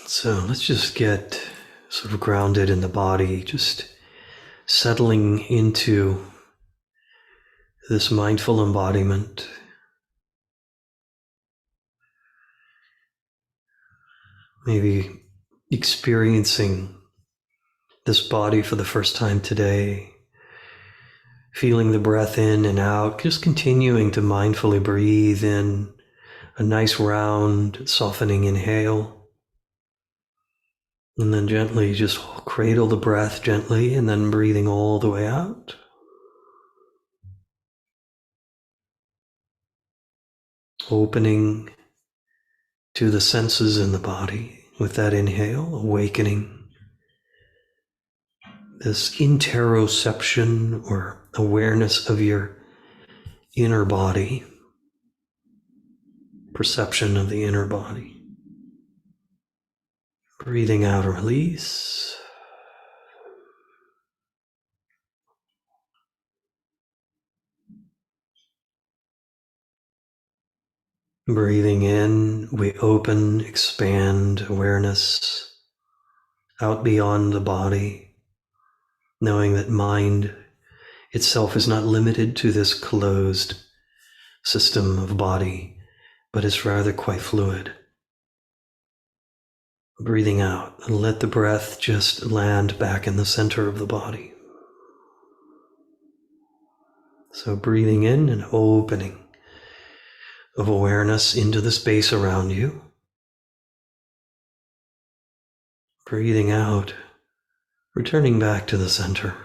So let's just get sort of grounded in the body, just settling into this mindful embodiment. Maybe experiencing this body for the first time today, feeling the breath in and out, just continuing to mindfully breathe in a nice round, softening inhale. And then gently just cradle the breath gently and then breathing all the way out. Opening to the senses in the body with that inhale, awakening this interoception or awareness of your inner body, perception of the inner body. Breathing out, release. Breathing in, we open, expand awareness out beyond the body, knowing that mind itself is not limited to this closed system of body, but is rather quite fluid. Breathing out, and let the breath just land back in the center of the body. So breathing in and opening of awareness into the space around you. Breathing out, returning back to the center.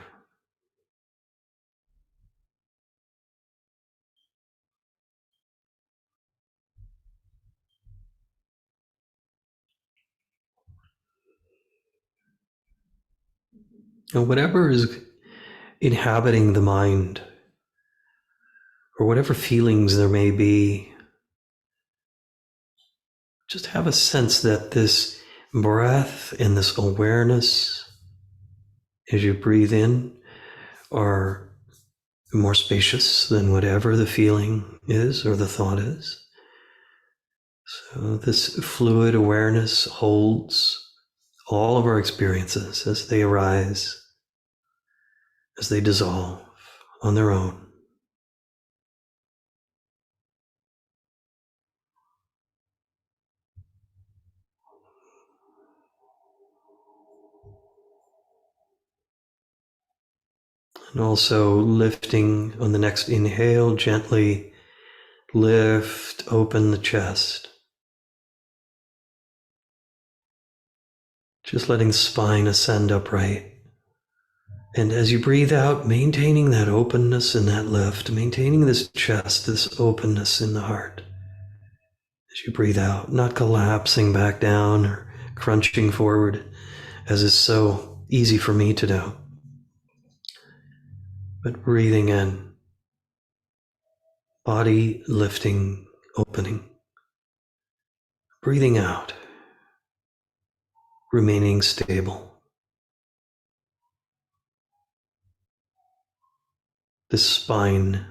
And whatever is inhabiting the mind, or whatever feelings there may be, just have a sense that this breath and this awareness as you breathe in are more spacious than whatever the feeling is or the thought is. So this fluid awareness holds all of our experiences as they arise, as they dissolve on their own. And also lifting on the next inhale, gently lift, open the chest. Just letting the spine ascend upright. And as you breathe out, maintaining that openness and that lift, maintaining this chest, this openness in the heart. As you breathe out, not collapsing back down or crunching forward, as is so easy for me to do. But breathing in, body lifting, opening. Breathing out, remaining stable. This spine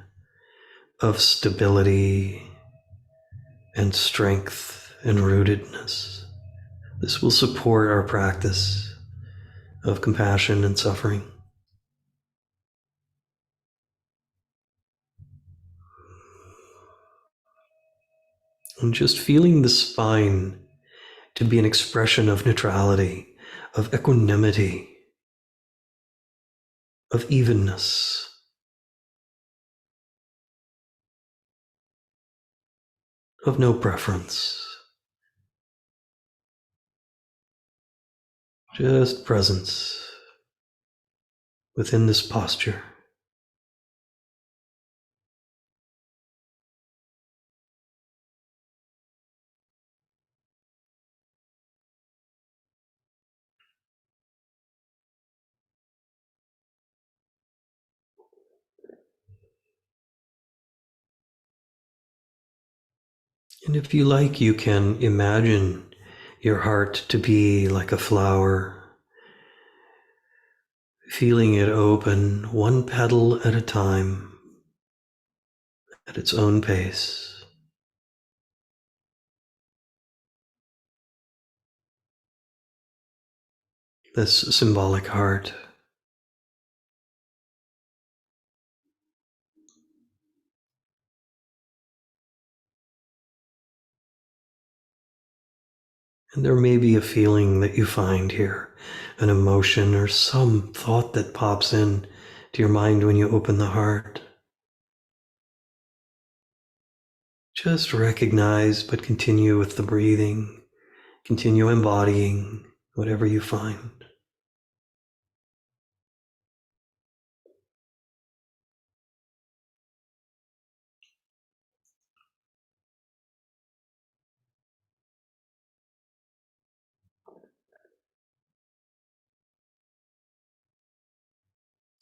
of stability and strength and rootedness. This will support our practice of compassion and suffering. And just feeling the spine to be an expression of neutrality, of equanimity, of evenness. Of no preference, Just presence within this posture. And if you like, you can imagine your heart to be like a flower, feeling it open one petal at a time at its own pace. This symbolic heart. And there may be a feeling that you find here, an emotion or some thought that pops in to your mind when you open the heart. Just recognize, but continue with the breathing. Continue embodying whatever you find.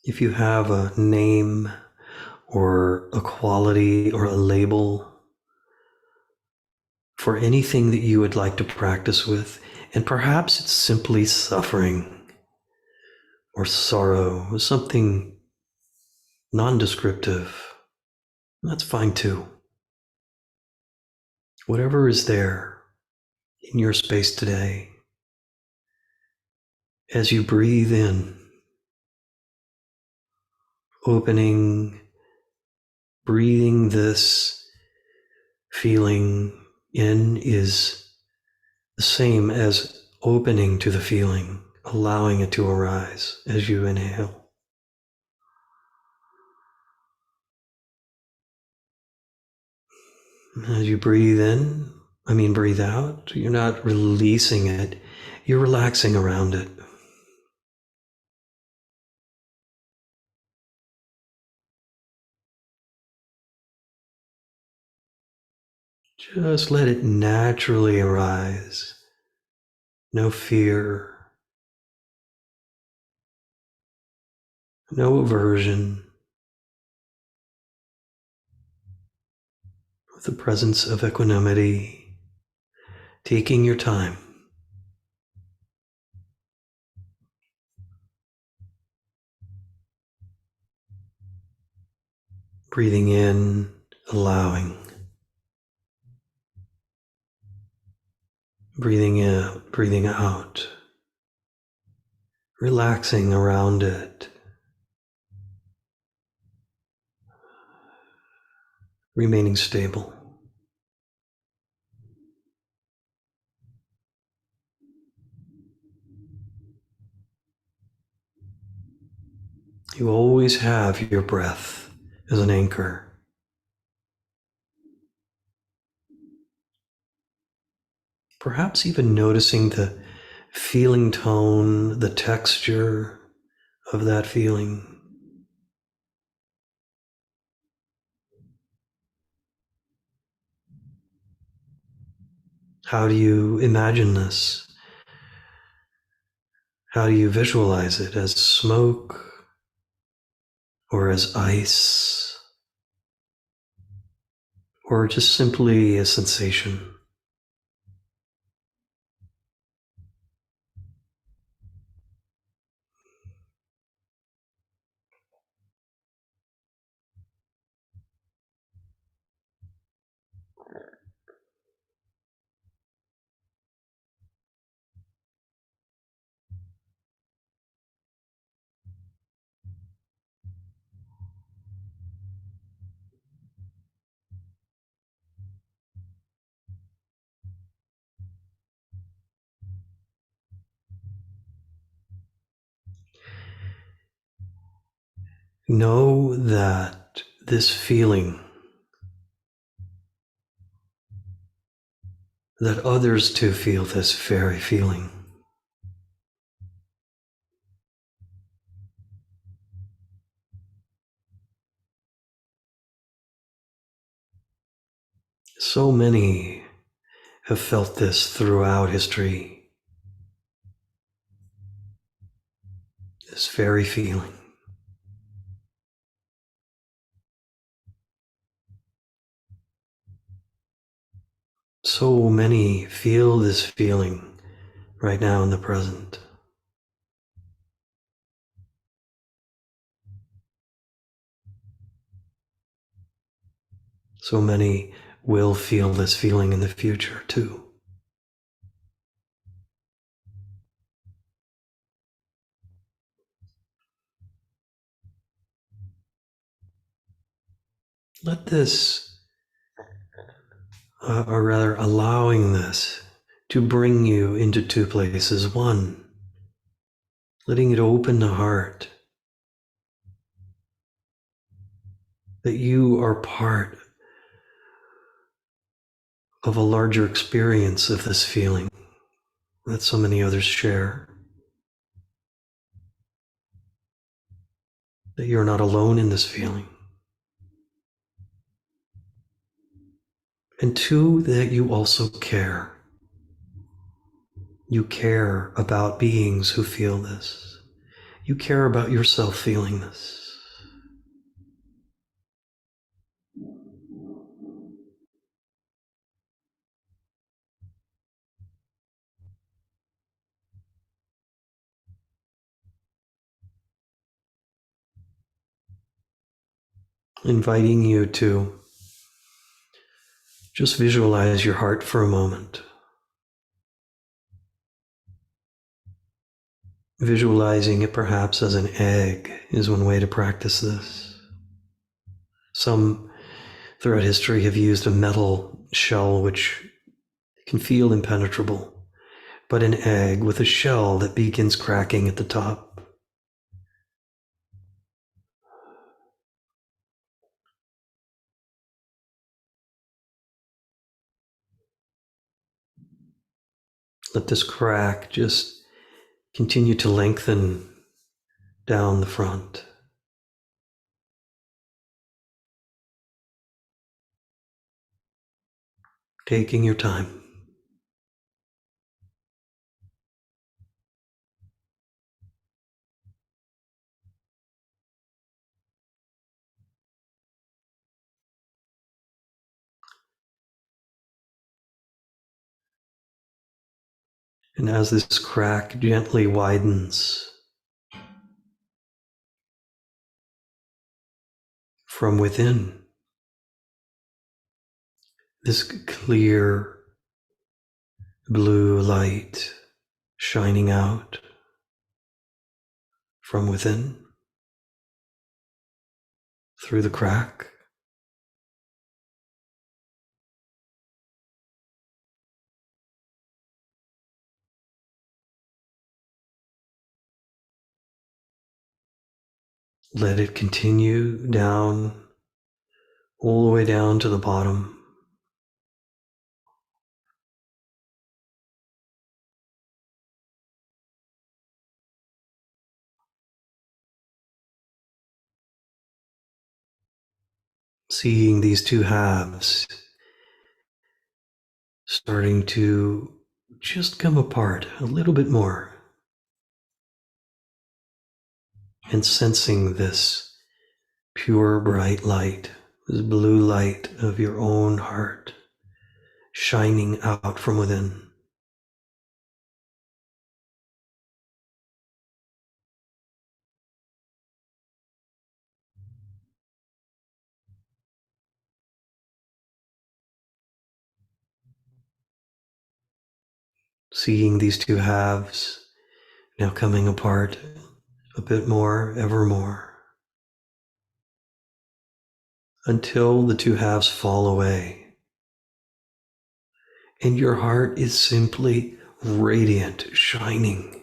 If you have a name or a quality or a label for anything that you would like to practice with, and perhaps it's simply suffering or sorrow or something non-descriptive, that's fine too. Whatever is there in your space today, as you breathe in, opening, breathing this feeling in is the same as opening to the feeling, allowing it to arise as you inhale. As you breathe out, you're not releasing it, you're relaxing around it. Just let it naturally arise. No fear, no aversion, with the presence of equanimity, taking your time. Breathing in, allowing. Breathing in, breathing out. Relaxing around it. Remaining stable. You always have your breath as an anchor. Perhaps even noticing the feeling tone, the texture of that feeling. How do you imagine this? How do you visualize it? As smoke or as ice or just simply a sensation? Know that this feeling, that others too feel this very feeling. So many have felt this throughout history, this very feeling. So many feel this feeling right now in the present. So many will feel this feeling in the future too. Let this, or rather allowing this to bring you into two places. One, letting it open the heart, that you are part of a larger experience of this feeling that so many others share, that you're not alone in this feeling. And two, that you also care. You care about beings who feel this. You care about yourself feeling this. Inviting you to just visualize your heart for a moment. Visualizing it perhaps as an egg is one way to practice this. Some throughout history have used a metal shell which can feel impenetrable, but an egg with a shell that begins cracking at the top. Let this crack just continue to lengthen down the front. Taking your time. And as this crack gently widens from within, this clear blue light shining out from within through the crack. Let it continue down, all the way down to the bottom. Seeing these two halves starting to just come apart a little bit more, and sensing this pure bright light, this blue light of your own heart shining out from within. Seeing these two halves now coming apart a bit more, ever more, until the two halves fall away. And your heart is simply radiant, shining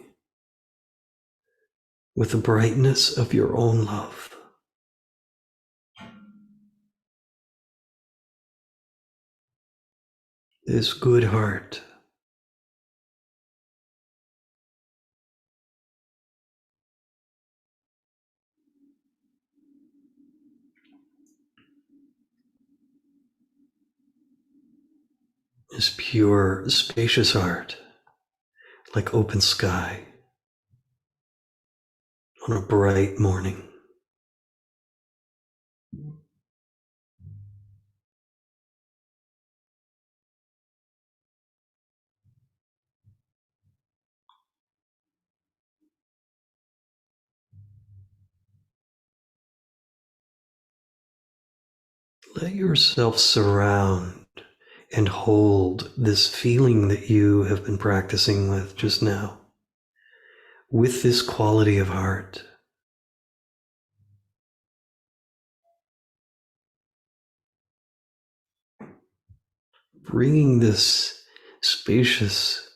with the brightness of your own love. This good heart. This pure, spacious heart, like open sky on a bright morning. Let yourself surround and hold this feeling that you have been practicing with just now, with this quality of heart. Bringing this spacious,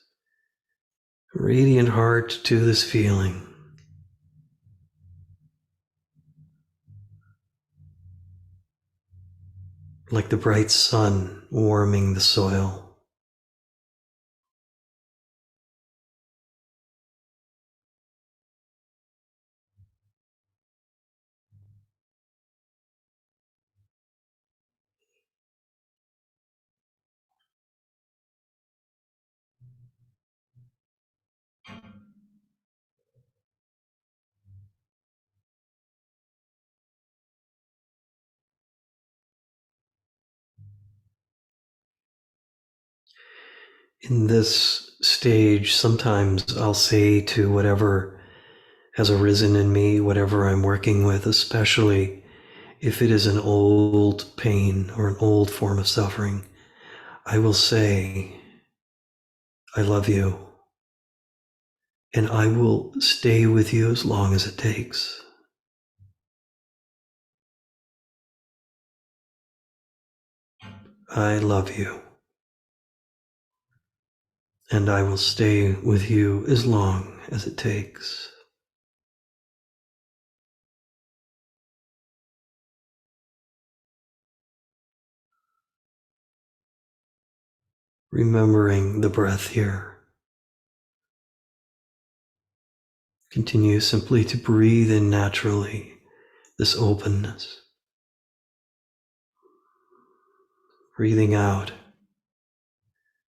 radiant heart to this feeling. Like the bright sun warming the soil. In this stage, sometimes I'll say to whatever has arisen in me, whatever I'm working with, especially if it is an old pain or an old form of suffering, I will say, I love you, and I will stay with you as long as it takes. I love you, and I will stay with you as long as it takes. Remembering the breath here. Continue simply to breathe in naturally this openness. Breathing out,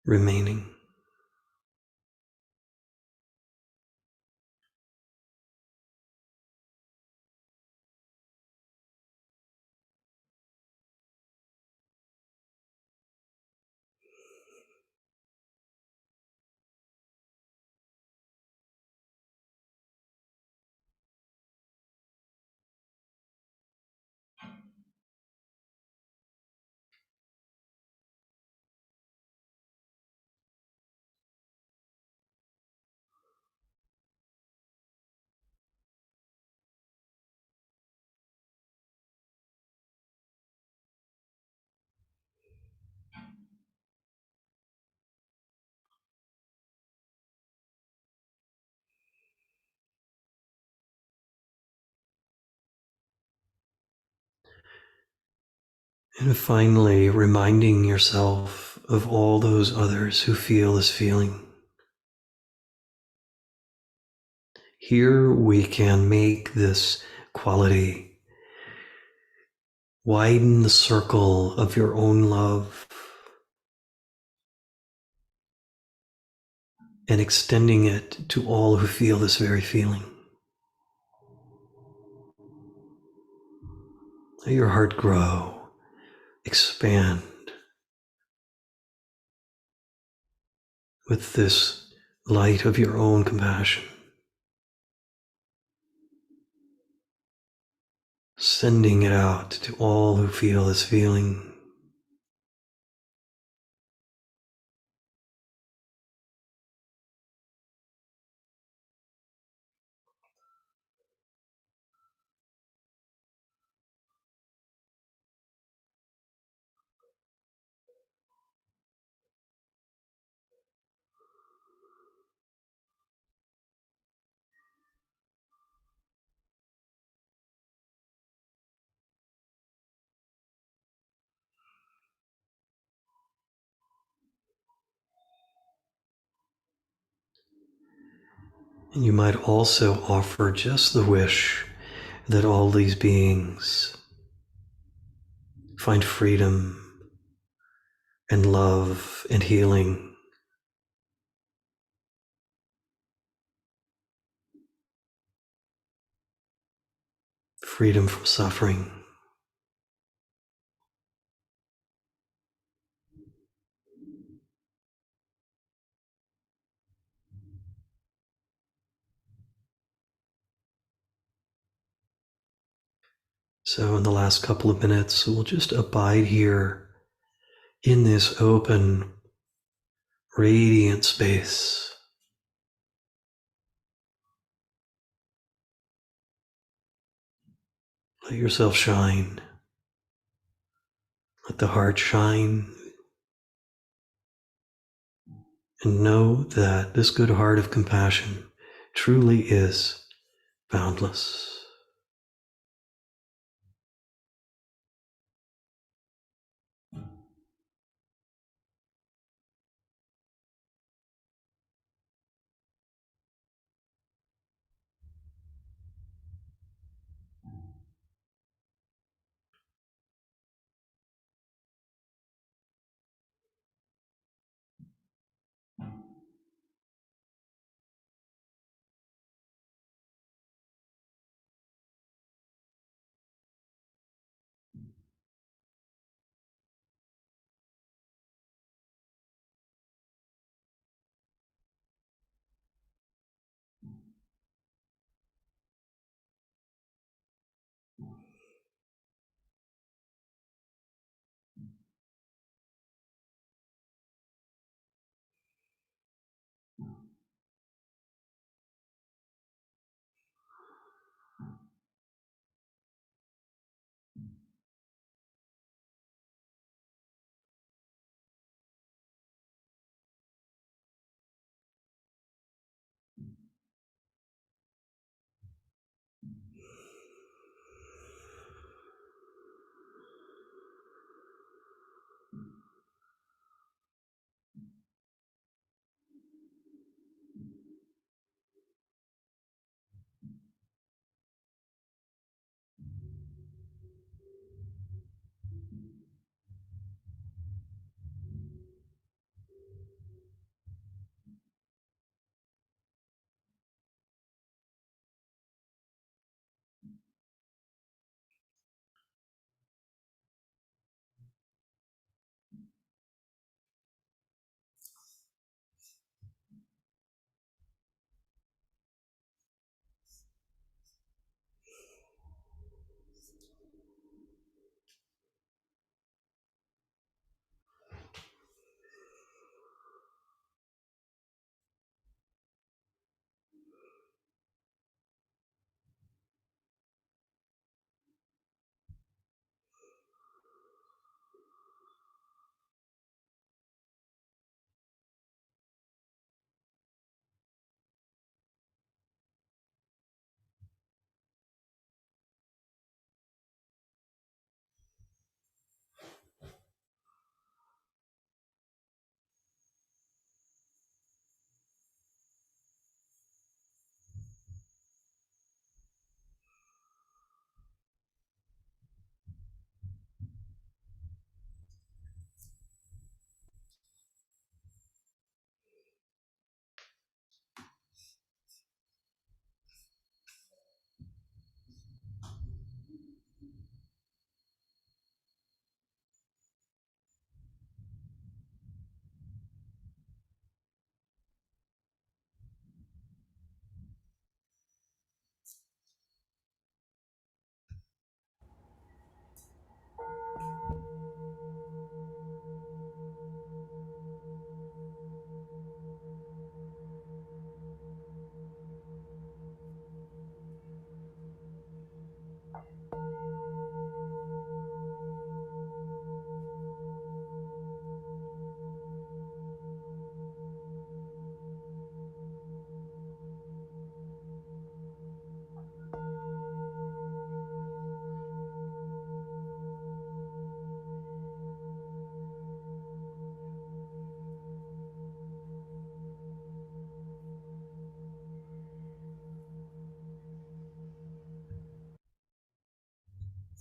remaining. And finally, reminding yourself of all those others who feel this feeling. Here we can make this quality widen the circle of your own love and extending it to all who feel this very feeling. Let your heart grow, expand with this light of your own compassion, sending it out to all who feel this feeling. And you might also offer just the wish that all these beings find freedom and love and healing. Freedom from suffering. So in the last couple of minutes, we'll just abide here in this open, radiant space. Let yourself shine. Let the heart shine. And know that this good heart of compassion truly is boundless.